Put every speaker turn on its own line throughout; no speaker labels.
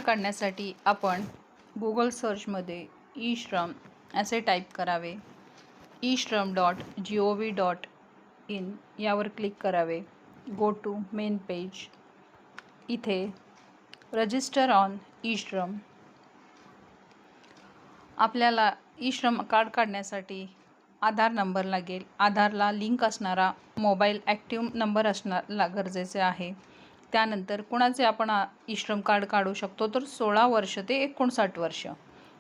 काढण्यासाठी आपण गुगल सर्चमध्ये ई-श्रम असे टाईप करावे. e-shram.gov.in यावर क्लिक करावे. Go to main page. इथे रजिस्टर ऑन ई-श्रम. आपल्याला ई-श्रम कार्ड काढण्यासाठी आधार नंबर लागेल. आधारला लिंक असणारा मोबाईल ॲक्टिव्ह नंबर असणं गरजेचे आहे. त्यानंतर कुणाचे आपण ई-श्रम कार्ड काढू शकतो तर 16 वर्ष ते 59 वर्ष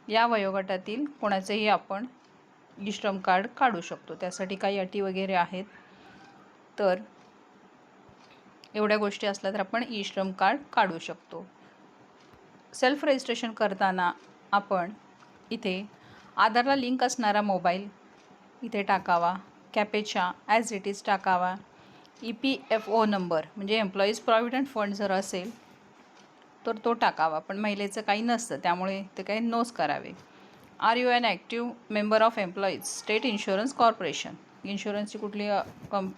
या वयोगटातील कोणाचेही आपण ई-श्रम कार्ड काढू शकतो. त्यासाठी काही अटी वगैरे आहेत. तर एवढ्या गोष्टी असल्या तर आपण ई-श्रम कार्ड काढू शकतो. सेल्फ रजिस्ट्रेशन करताना आपण इथे आधारला लिंक असणारा मोबाईल इथे टाकावा. कॅपेचा ॲज इट इज टाकावा. EPFO नंबर म्हणजे एम्प्लॉईज प्रॉव्हिडंट फंड जर असेल तर तो टाकावा, पण महिलेचं काही नसतं त्यामुळे ते काही नोच करावे. Are you an active member of employees state insurance corporation. इन्शुरन्सची कुठली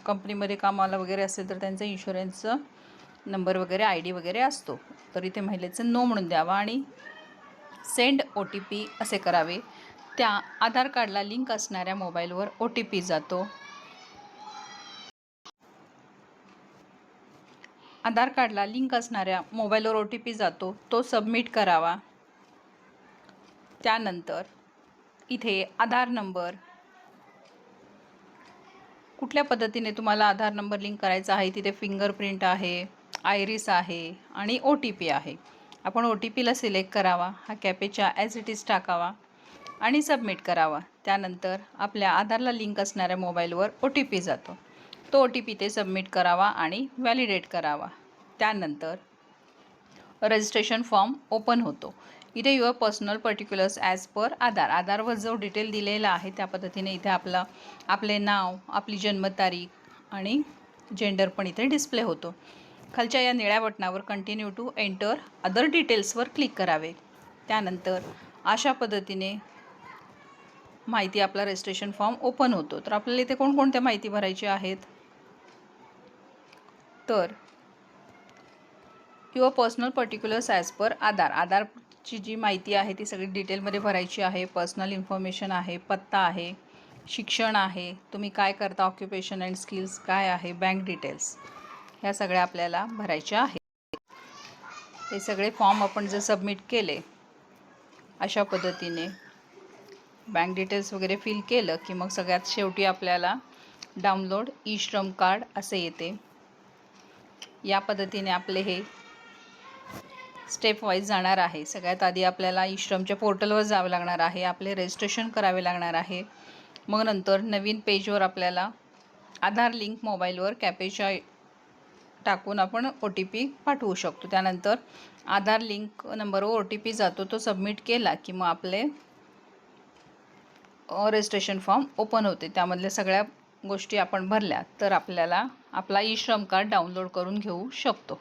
कंपनीमध्ये कामाला वगैरे असेल तर त्यांचा इन्शुरन्सचं नंबर वगैरे ID वगैरे असतो, तर इथे महिलेचं नो म्हणून द्यावा आणि सेंड OTP असे करावे. त्या आधार कार्डला लिंक असणाऱ्या मोबाईलवर OTP जातो. आधार कार्डला लिंक असणाऱ्या मोबाईलवर OTP जातो, तो सबमिट करावा. त्यानंतर इथे आधार नंबर कुठल्या पद्धतीने तुम्हाला आधार नंबर लिंक करायचा आहे तिथे फिंगरप्रिंट आहे, आयरिस आहे आणि OTP आहे. आपण OTPला सिलेक्ट करावा. हा कॅपेचा ॲज इट इज टाकावा आणि सबमिट करावा. त्यानंतर आपल्या आधारला लिंक असणाऱ्या मोबाईलवर OTP जातो, तो OTP ते सबमिट करावा आणि व्हॅलिडेट करावा. त्यानंतर रजिस्ट्रेशन फॉर्म ओपन होतो. इथे your personal particulars as per Aadhaar. आधारवर जो डिटेल दिलेला आहे त्या पद्धतीने इथे आपले नाव, आपली जन्मतारीख आणि जेंडर पण इथे डिस्प्ले होतो. खालच्या या निळ्या बटनावर कंटिन्यू टू एंटर अदर डिटेल्सवर क्लिक करावे. त्यानंतर अशा पद्धतीने माहिती आपला रजिस्ट्रेशन फॉर्म ओपन होतो. तर आपल्याला इथे कोणकोणत्या माहिती भरायची आहेत तर your personal particulars as per Aadhaar. आधारची जी माहिती आहे ती सगळी डिटेलमध्ये भरायची आहे. पर्सनल इन्फॉर्मेशन आहे, पत्ता आहे, शिक्षण आहे, तुम्ही काय करता, ऑक्युपेशन अँड स्किल्स काय आहे, बँक डिटेल्स, ह्या सगळ्या आपल्याला भरायच्या आहेत. हे सगळे फॉर्म आपण जर सबमिट केले अशा पद्धतीने बँक डिटेल्स वगैरे फिल केलं की मग सगळ्यात शेवटी आपल्याला डाउनलोड ई-श्रम कार्ड असे येते. या पद्धतीने आपले हे स्टेप वाईज जाणार आहे. सगळ्यात आधी आपल्याला ई-श्रमच्या पोर्टलवर जावं लागणार आहे, आपले रजिस्ट्रेशन करावे लागणार आहे. मग नंतर नवीन पेजवर आपल्याला आधार लिंक मोबाईलवर कॅपेचा टाकून आपण OTP पाठवू शकतो. त्यानंतर आधार लिंक नंबरवर OTP जातो, तो सबमिट केला की मग आपले रजिस्ट्रेशन फॉर्म ओपन होते. त्यामधल्या सगळ्या गोष्टी आपण भरल्या तर आपल्याला आपला ई-श्रम कार्ड डाउनलोड करून घेऊ शकतो.